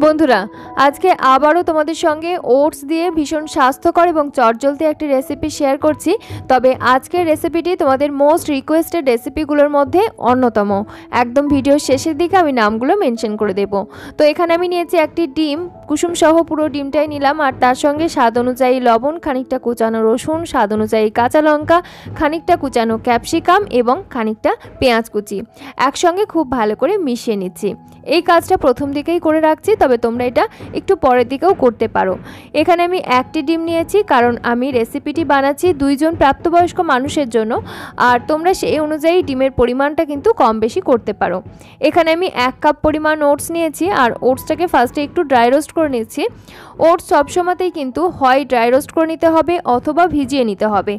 বন্ধুরা আজকে আবারও তোমাদের সঙ্গে ওটস দিয়ে ভীষণ স্বাস্থ্যকর এবং চটজলদি একটি রেসিপি শেয়ার করছি। তবে আজকের রেসিপিটি তোমাদের মোস্ট রিকোয়েস্টেড রেসিপিগুলোর মধ্যে অন্যতম। একদম ভিডিওর শেষের দিকে আমি নামগুলো মেনশন করে দেব। তো এখানে আমি নিয়েছি একটি ডিম, কুসুম সহ পুরো ডিমটাই নিলাম, আর তার সঙ্গে স্বাদ অনুযায়ী লবণ, খানিকটা কুচানো রসুন, স্বাদ অনুযায়ী কাঁচা লঙ্কা, খানিকটা কুচানো ক্যাপসিকাম এবং খানিকটা পেঁয়াজ কুচি একসঙ্গে খুব ভালো করে মিশিয়ে নিচ্ছি। এই কাজটা প্রথম দিকেই করে রাখছি, তবে তোমরা এটা একটু পরের দিকেও করতে পারো। এখানে আমি একটি ডিম নিয়েছি, কারণ আমি রেসিপিটি বানাচ্ছি 2 জন প্রাপ্তবয়স্ক মানুষের জন্য, আর তোমরা সেই অনুযায়ী ডিমের পরিমাণটা কিন্তু কম বেশি করতে পারো। এখানে আমি 1 কাপ পরিমাণ ওটস নিয়েছি, আর ওটসটাকে ফার্স্টে একটু ড্রাই রোস্ট করে নিচ্ছি। ওটস সবসময়তেই কিন্তু হয় ড্রাই রোস্ট করে নিতে হবে অথবা ভিজিয়ে নিতে হবে।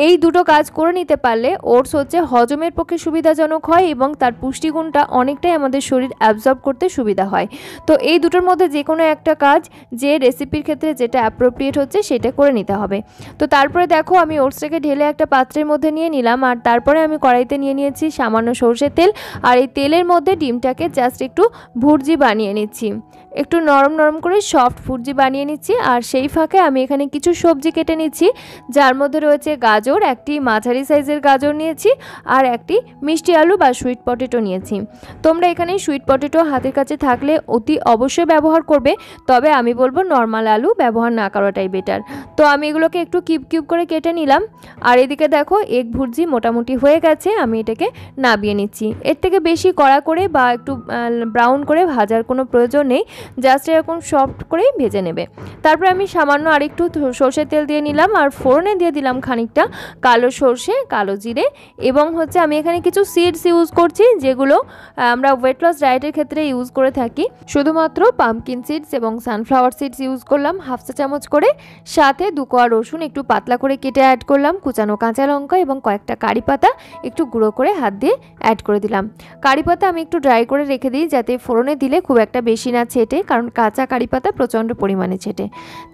এই দুটো কাজ করে নিতে পারলে ওটস হচ্ছে হজমের পক্ষে সুবিধাজনক হয় এবং তার পুষ্টিগুণটা অনেকটাই আমাদের শরীর অ্যাবজর্ব করতে সুবিধা হয়। তো এই দুটোর মধ্যে যে কোনো একটা কাজ যে রেসিপির ক্ষেত্রে যেটা অ্যাপ্রোপ্রিয়েট হচ্ছে সেটা করে নিতে হবে। তো তারপরে দেখো আমি ওটসটাকে ঢেলে একটা পাত্রের মধ্যে নিয়ে নিলাম, আর তারপরে আমি কড়াইতে নিয়ে নিয়েছি সামান্য সরষের তেল, আর এই তেলের মধ্যে ডিমটাকে জাস্ট একটু ভুর্জি বানিয়ে নিচ্ছি, একটু নরম নরম করে সফট ভুর্জি বানিয়ে নিচ্ছি। আর সেই ফাঁকে আমি এখানে কিছু সবজি কেটে নিচ্ছি, যার মধ্যে রয়েছে গাজর, একটি মাঝারি সাইজের গাজর নিয়েছি, আর একটি মিষ্টি আলু বা সুইট পটেটো নিয়েছি। তোমরা এখানে সুইট পটেটো হাতের কাছে থাকলে অতি অবশ্যই ব্যবহার করবে, তবে আমি বলবো নর্মাল আলু ব্যবহার না করাটাই বেটার। তো আমি এগুলোকে একটু কিউব কিউব করে কেটে নিলাম, আর এদিকে দেখো এগ ভুর্জি মোটামুটি হয়ে গেছে, আমি এটাকে নামিয়ে নিচ্ছি। এর থেকে বেশি কড়া করে বা একটু ব্রাউন করে ভাজার কোনো প্রয়োজন নেই, জাস্ট এরকম সফট করেই ভেজে নেবে। তারপরে আমি সামান্য আরেকটু সর্ষের তেল দিয়ে নিলাম, আর ফোড়নে দিয়ে দিলাম খানিকটা কালো সর্ষে, কালো জিরে, এবং হচ্ছে আমি এখানে কিছু সিডস ইউজ করছি, যেগুলো আমরা ওয়েট লস ডায়েটের ক্ষেত্রে ইউজ করে থাকি। শুধুমাত্র পাম্পকিন সিডস এবং সানফ্লাওয়ার সিডস ইউজ করলাম 1/2 চা চামচ করে, সাথে 2 কোয়া রসুন একটু পাতলা করে কেটে অ্যাড করলাম, কুচানো কাঁচা লঙ্কা এবং কয়েকটা কারি পাতা একটু গুঁড়ো করে হাত দিয়ে অ্যাড করে দিলাম। কারি পাতা আমি একটু ড্রাই করে রেখে দিই, যাতে ফোড়নে দিলে খুব একটা বেশি না ছেটে, কারণ কাঁচা কারি পাতা প্রচণ্ড পরিমাণে ছেটে।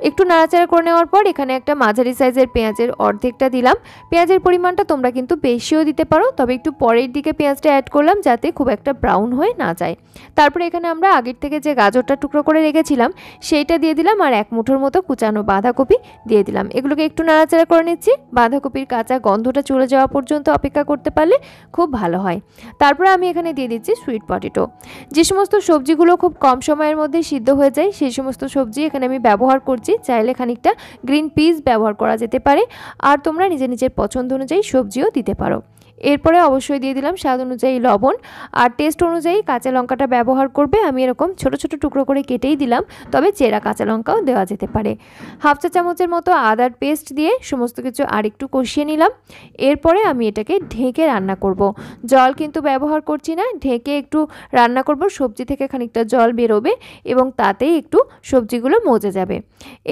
একটু নাড়াচাড়া করে নেওয়ার পর এখানে একটা মাঝারি সাইজের পেঁয়াজের অর্ধেকটা দিলাম। পেঁয়াজের পরিমাণটা তোমরা কিন্তু বেশিও দিতে পারো, তবে একটু পরের দিকে পেঁয়াজটা অ্যাড করলাম যাতে খুব একটা ব্রাউন হয়ে না যায়। তারপরে এখানে আমরা আগের থেকে যে গাজরটা টুকরো করে রেখেছিলাম সেইটা দিয়ে দিলাম, আর 1 মুঠোর মতো কুচানো বাঁধাকপি দিয়ে দিলাম। এগুলোকে একটু নাড়াচাড়া করে নিচ্ছি, বাঁধাকপির কাঁচা গন্ধটা চলে যাওয়া পর্যন্ত অপেক্ষা করতে পারলে খুব ভালো হয়। তারপরে আমি এখানে দিয়ে দিচ্ছি সুইট পটেটো। যে সমস্ত সবজিগুলো খুব কম সময়ের মধ্যে সিদ্ধ হয়ে যায় সেই সমস্ত সবজি এখানে আমি ব্যবহার করছি। চাইলে খানিকটা গ্রিন পিস ব্যবহার করা যেতে পারে, আর তোমরা নিজের নিজের পছন্দ অনুযায়ী সবজিও দিতে পারো। এরপরে অবশ্যই দিয়ে দিলাম স্বাদ অনুযায়ী লবণ, আর টেস্ট অনুযায়ী কাঁচা লঙ্কাটা ব্যবহার করবে। আমি এরকম ছোট ছোট টুকরো করে কেটেই দিলাম, তবে চেরা কাঁচা লঙ্কাও দেওয়া যেতে পারে। 1/2 চা চামচের মতো আদার পেস্ট দিয়ে সমস্ত কিছু আরেকটু কষিয়ে নিলাম। এরপরে আমি এটাকে ঢেকে রান্না করব। জল কিন্তু ব্যবহার করছি না, ঢেকে একটু রান্না করব। সবজি থেকে খানিকটা জল বেরোবে এবং তাতেই একটু সবজিগুলো মজে যাবে।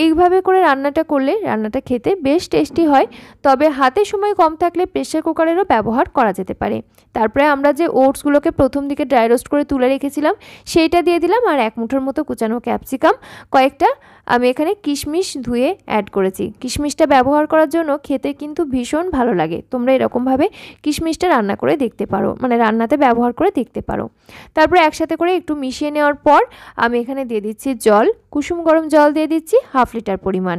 এইভাবে করে রান্নাটা করলে রান্নাটা খেতে বেশ টেস্টি হয়, তবে হাতে সময় কম থাকলে প্রেসার কুকারেরও ব্যবহার করা যেতে পারে। তারপরে আমরা যে ওটসগুলোকে প্রথম দিকে ড্রাই রোস্ট করে তুলে রেখেছিলাম সেইটা দিয়ে দিলাম, আর 1 মুঠোর মতো কুচানো ক্যাপসিকাম, কয়েকটা আমি এখানে কিশমিশ ধুয়ে অ্যাড করেছি। কিশমিশটা ব্যবহার করার জন্য খেতে কিন্তু ভীষণ ভালো লাগে। তোমরা এরকমভাবে কিশমিশটা রান্না করে দেখতে পারো, মানে রান্নাতে ব্যবহার করে দেখতে পারো। তারপরে একসাথে করে একটু মিশিয়ে নেওয়ার পর আমি এখানে দিয়ে দিচ্ছি জল, কুসুম গরম জল দিয়ে দিচ্ছি 1/2 লিটার পরিমাণ,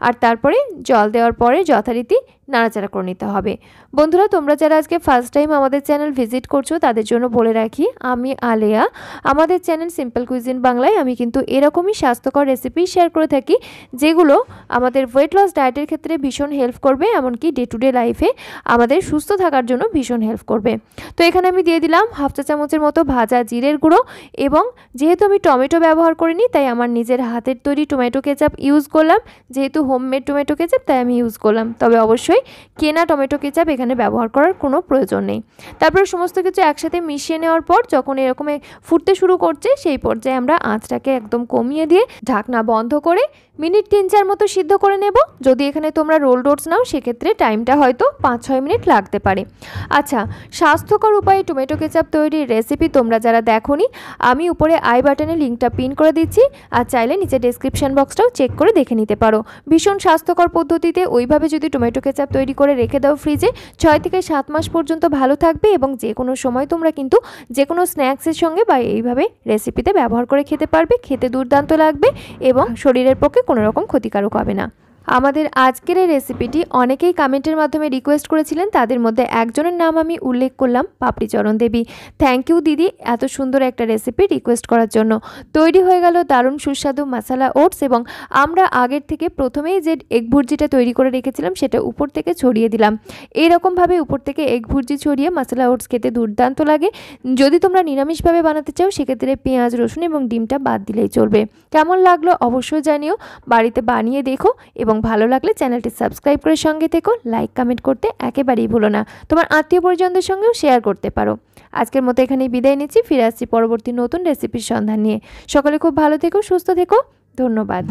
আর তারপরে জল দেওয়ার পরে যথারীতি নাড়াচাড়া করে নিতে হবে। বন্ধুরা, তোমরা যারা আজকে ফার্স্ট টাইম আমাদের চ্যানেল ভিজিট করছো তাদের জন্য বলে রাখি, আমি আলেয়া। আমাদের চ্যানেল সিম্পল কুইজিন বাংলায় আমি কিন্তু এরকমই স্বাস্থ্যকর রেসিপি শেয়ার করে থাকি, যেগুলো আমাদের ওয়েট লস ডায়েটের ক্ষেত্রে ভীষণ হেল্প করবে, এমনকি ডে টু ডে লাইফে আমাদের সুস্থ থাকার জন্য ভীষণ হেল্প করবে। তো এখানে আমি দিয়ে দিলাম 1/2 চা চামচের মতো ভাজা জিরের গুঁড়ো, এবং যেহেতু আমি টমেটো ব্যবহার করিনি তাই আমার নিজের হাতের তৈরি টমেটো কেচাপ ইউজ করলাম। যেহেতু হোমমেড টমেটো কেচাপ তাই আমি ইউজ করলাম, তবে অবশ্যই কেনা টমেটো কেচাপ এখানে ব্যবহার করার কোনো প্রয়োজন নেই। তারপরে সমস্ত কিছু একসাথে মিশিয়ে নেওয়ার পর যখন এরকম ফুটতে শুরু করছে সেই পর্যায়ে আমরা আঁচটাকে একদম কমিয়ে দিয়ে ঢাকনা বন্ধ করে মিনিট 3-4 মতো সিদ্ধ করে নেব। যদি এখানে তোমরা রোল ওটস নাও সেক্ষেত্রে টাইমটা হয়তো 5-6 মিনিট লাগতে পারে। আচ্ছা, স্বাস্থ্যকর উপায়ে টমেটো কেচাপ তৈরির রেসিপি তোমরা যারা দেখোনি, আমি উপরে আই বাটনে লিঙ্কটা পিন করে দিচ্ছি, আর চাইলে চাইলে নিচে ডেসক্রিপশন বক্সটাও চেক করে দেখে নিতে পারো। ভীষণ স্বাস্থ্যকর পদ্ধতিতে ওইভাবে যদি টমেটো কেচাপ তৈরি করে রেখে দাও ফ্রিজে, 6 থেকে 7 মাস পর্যন্ত ভালো থাকবে এবং যে কোনো সময় তোমরা কিন্তু যে কোনো স্ন্যাক্সের সঙ্গে বা এইভাবে রেসিপিতে ব্যবহার করে খেতে পারবে। খেতে দুর্দান্ত লাগবে এবং শরীরের পক্ষে কোনো রকম ক্ষতিকারক হবে না। আমাদের আজকের এই রেসিপিটি অনেকেই কমেন্টের মাধ্যমে রিকোয়েস্ট করেছিলেন, তাদের মধ্যে একজনের নাম আমি উল্লেখ করলাম, পাপড়িচরণ দেবী। থ্যাংক ইউ দিদি এত সুন্দর একটা রেসিপি রিকোয়েস্ট করার জন্য। তৈরি হয়ে গেল দারুণ সুস্বাদু মশলা ওটস এবং আমরা আগের থেকে প্রথমেই যে এগ ভুর্জিটা তৈরি করে রেখেছিলাম সেটা উপর থেকে ছড়িয়ে দিলাম। এইরকমভাবে উপর থেকে এগ ভুর্জি ছড়িয়ে মশলা ওটস খেতে দুর্দান্ত লাগে। যদি তোমরা নিরামিষভাবে বানাতে চাও সেক্ষেত্রে পেঁয়াজ রসুন এবং ডিমটা বাদ দিলেই চলবে। কেমন লাগলো অবশ্যই জানিও, বাড়িতে বানিয়ে দেখো এবং ভালো লাগলে চ্যানেলটি সাবস্ক্রাইব করে সঙ্গে থেকো। লাইক কমেন্ট করতে একেবারেই ভুলো না, তোমার আত্মীয় পরিজনদের সঙ্গেও শেয়ার করতে পারো। আজকের মতো এখানেই বিদায় নিচ্ছি, ফিরে আসছি পরবর্তী নতুন রেসিপির সন্ধান নিয়ে। সকলে খুব ভালো থেকো, সুস্থ থেকো, ধন্যবাদ।